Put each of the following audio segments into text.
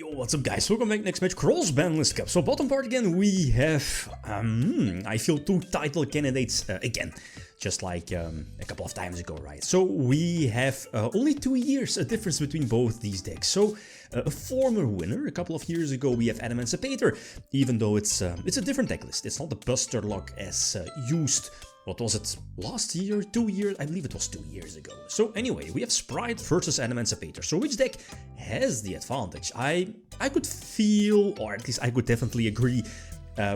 Yo, what's up guys, welcome back, next match, Cross-Banlist Cup. So bottom part again, we have, I feel two title candidates again, just like a couple of times ago, right? So we have only 2 years a difference between both these decks. So a former winner, a couple of years ago, we have Adamancipators, even though it's a different deck list. It's not the Buster Lock as used. What was it, last year, 2 years? I believe it was 2 years ago. So anyway, we have Spright versus Adamancipators. So which deck has the advantage? I could feel, or at least I could definitely agree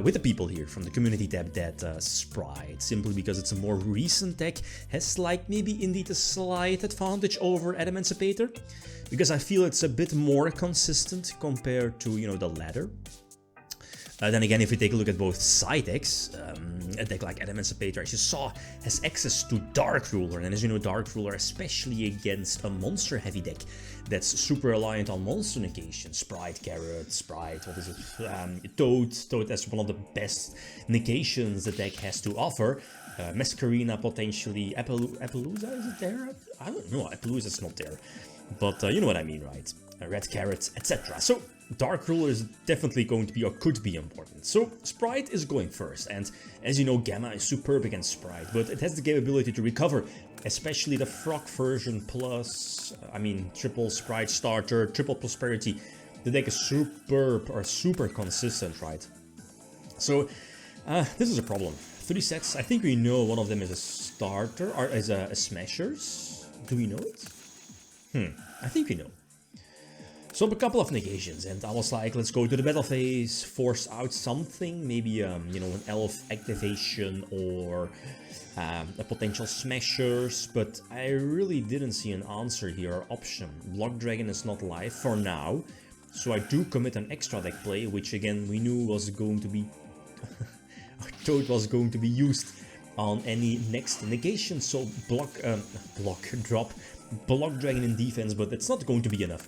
with the people here from the community tab that Spright, simply because it's a more recent deck, has like maybe indeed a slight advantage over Adamancipator. Because I feel it's a bit more consistent compared to, you know, the latter. Then again, if you take a look at both side decks, a deck like Adamancipator, as you saw, has access to Dark Ruler. And as you know, Dark Ruler, especially against a monster-heavy deck that's super reliant on monster negation. Spright, Carrot, Spright, what is it? Toad. Toad as one of the best negations the deck has to offer. Masquerina, potentially. Appaloosa, is it there? I don't know, Appaloosa's not there. But you know what I mean, right? Red Carrot, etc. So Dark Ruler is definitely going to be, or could be, important. So Spright is going first, and as you know, Gamma is superb against Spright, but it has the capability to recover, especially the Frog version plus, triple Spright starter, triple Prosperity. The deck is superb, or super consistent, right? So this is a problem. 3 sets, I think we know one of them is a starter, or is a Smashers. Do we know it? I think we know. So a couple of negations, and I was like, let's go to the battle phase, force out something, maybe you know, an elf activation or a potential smashers, but I really didn't see an answer here or option. Block Dragon is not live for now, so I do commit an extra deck play, which again we knew was going to be Toad was going to be used on any next negation. So block drop Block Dragon in defense, but it's not going to be enough.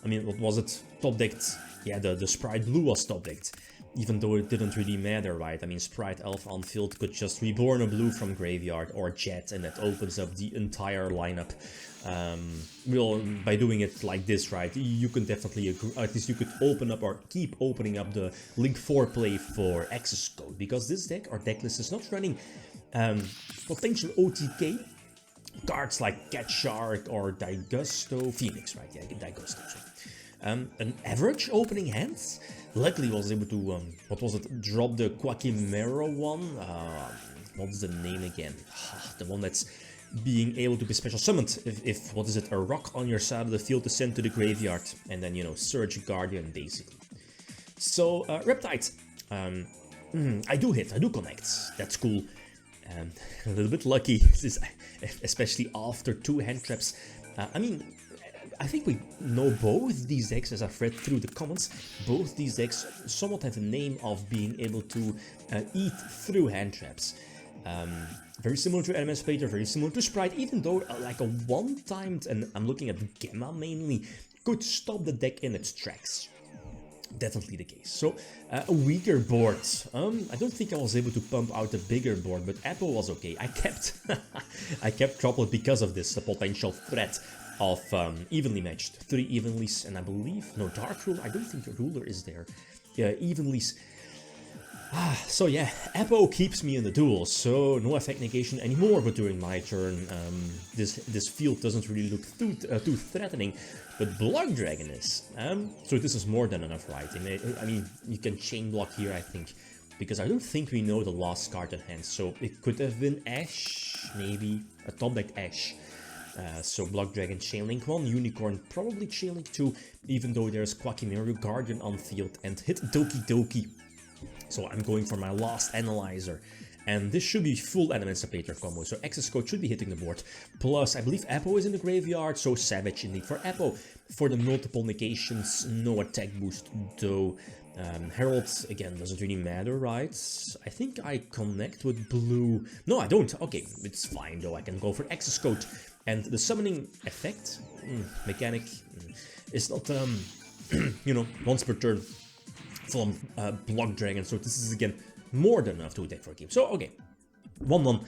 I mean, what was it? Top decked. Yeah, the Spright Blue was top decked. Even though it didn't really matter, right? I mean, Spright Elf on field could just reborn a blue from graveyard or Jet, and that opens up the entire lineup. Well, by doing it like this, right, you can definitely agree, at least you could open up or keep opening up the Link 4 play for access code, because this deck or deck list is not running potential OTK cards like Cat Shark or Daigusto Phoenix, right? Yeah, Daigusto. An average opening hands. Luckily, was able to what was it? Drop the Quackimero one. What's the name again? The one that's being able to be special summoned if what is it? A rock on your side of the field to send to the graveyard, and then, you know, Surge Guardian basically. So Reptide. I do hit. I do connect. That's cool. A little bit lucky, especially after 2 hand traps. I mean, I think we know both these decks, as I've read through the comments. Both these decks somewhat have a name of being able to eat through hand traps. Very similar to Adamancipator, very similar to Spright, even though like a one-timed, and I'm looking at Gamma mainly, could stop the deck in its tracks. Definitely the case. So a weaker board. I don't think I was able to pump out a bigger board, but Apple was okay. I kept Tropic because of this potential threat of evenly matched 3 evenlies, and I believe no Dark Ruler. I don't think a ruler is there. Evenlies. So yeah, Apple keeps me in the duel, so no effect negation anymore, but during my turn, this field doesn't really look too threatening, but Block Dragon is. So this is more than enough, right? I mean, you can chain block here, I think, because I don't think we know the last card in hand, so it could have been Ash, maybe, a top deck Ash. So Block Dragon, Chainlink 1, Unicorn, probably Chainlink 2, even though there's Quackimero Guardian on field, and hit Doki Doki. So I'm going for my last analyzer, and this should be full Adamancipator combo, so access code should be hitting the board. Plus, I believe Apo is in the graveyard, so Savage indeed for Apo. For the multiple negations, no attack boost though. Herald, again, doesn't really matter, right? I think I connect with blue. No, I don't. Okay, it's fine though, I can go for access code. And the summoning effect, mechanic, is not, you know, once per turn from Block Dragon, so this is again more than enough to attack for a game. So okay, 1-1.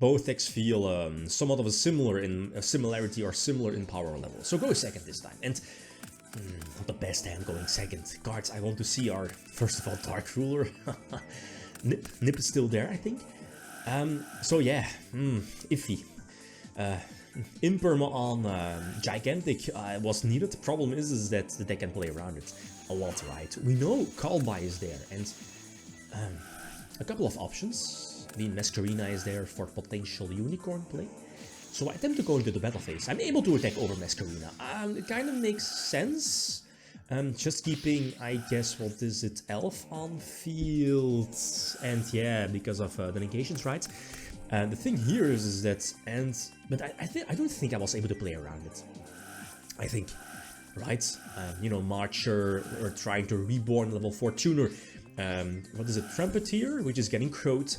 Both decks feel somewhat of a similarity or similar in power level. So go second this time. And best hand going second. Cards I want to see are, first of all, Dark Ruler. Nip is still there, I think. So yeah, iffy. Imperm on Gigantic was needed. The problem is that the deck can play around it a lot, right? We know Callby is there, and a couple of options. The Masquerina is there for potential Unicorn play. So I attempt to go into the battle phase. I'm able to attack over Masquerina. It kind of makes sense. Just keeping, I guess, what is it, Elf on field. And yeah, because of the negations, right? The thing here is that, but I don't think I was able to play around it. I think, right? You know, Marcher, or trying to reborn level 4 tuner. What is it, Trumpeteer, which is getting crowed.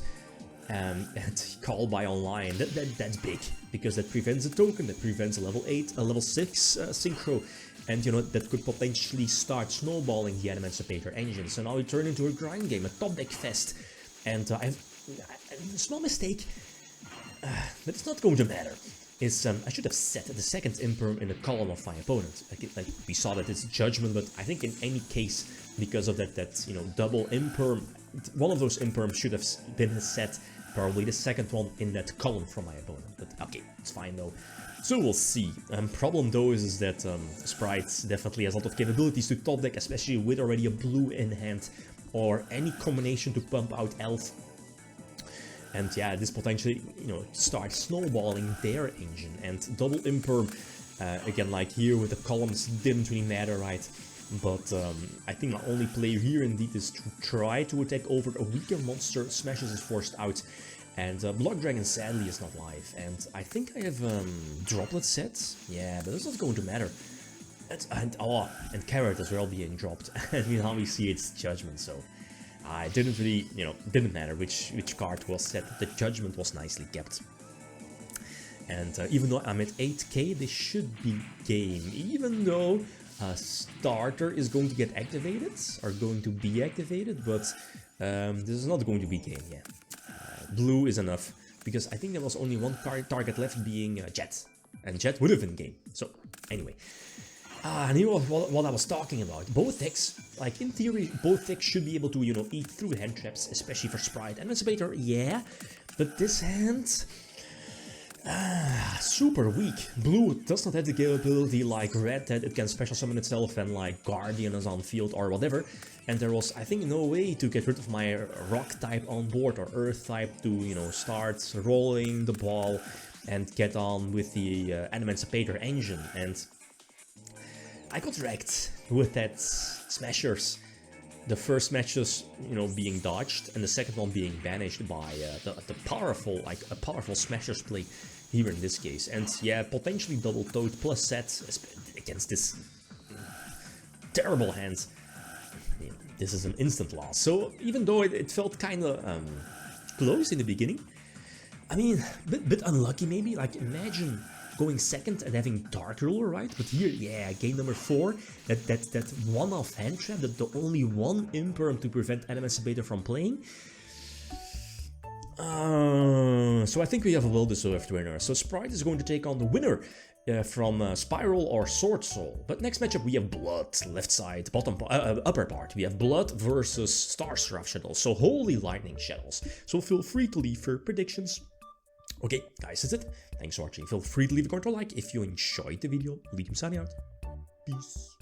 And Callby online, that's big, because that prevents a token, that prevents a level 8, a level 6 synchro, and you know, that could potentially start snowballing the Adamancipator engine. So now we turn into a grind game, a top deck fest, and a small mistake, but it's not going to matter, is I should have set the second Imperm in the column of my opponent. Like we saw that it's Judgment, but I think in any case, because of that you know, double Imperm, one of those Imperms should have been set, probably the second one in that column from my opponent. But okay, it's fine though. So we'll see. Problem though is that Spright definitely has a lot of capabilities to top deck, especially with already a blue in hand, or any combination to pump out Elf. And yeah, this potentially, you know, starts snowballing their engine. And double Imperm, again, like here with the columns, didn't really matter, right? But I think my only play here indeed is to try to attack over a weaker monster. Smashes is forced out, and Blood Dragon sadly is not live. And I think I have Droplet set, yeah, but it's not going to matter. And Carrot as well being dropped. And you know, we see it's Judgment, so I didn't really, you know, didn't matter which card was set. The Judgment was nicely kept. And even though I'm at 8k, this should be game. Even though Starter is going to get activated, or going to be activated, but this is not going to be game, yeah. Blue is enough, because I think there was only one target left, being Jet, and Jet would have been game. So anyway, and here was what I was talking about. Both decks, like in theory, both decks should be able to, you know, eat through hand traps, especially for Spright. Adamancipator, yeah, but this hand, super weak. Blue does not have the capability like Red, that it can special summon itself and like Guardian is on field or whatever. And there was, I think, no way to get rid of my Rock type on board, or Earth type to, you know, start rolling the ball and get on with the Adamancipator engine. And I got wrecked with that Smashers. The first matches, you know, being dodged, and the second one being banished by the powerful, like a powerful Smashers play here in this case. And yeah, potentially double Toad plus set against this terrible hand. This is an instant loss. So even though it felt kind of close in the beginning, I mean, bit unlucky maybe. Like imagine going second and having Dark Ruler, right? But here, yeah, game number 4, that one-off hand trap, that the only one Imperm to prevent Adamancipator from playing. So I think we have a well-deserved winner. So Spright is going to take on the winner from Spiral or Sword Soul. But next matchup we have Blood, left side, upper part. We have Blood versus Starstruck Shadows, so Holy Lightning Shadows. So feel free to leave your predictions. Okay, guys, that's it. Thanks for watching. Feel free to leave a comment or like if you enjoyed the video. Riddim signing out. Peace.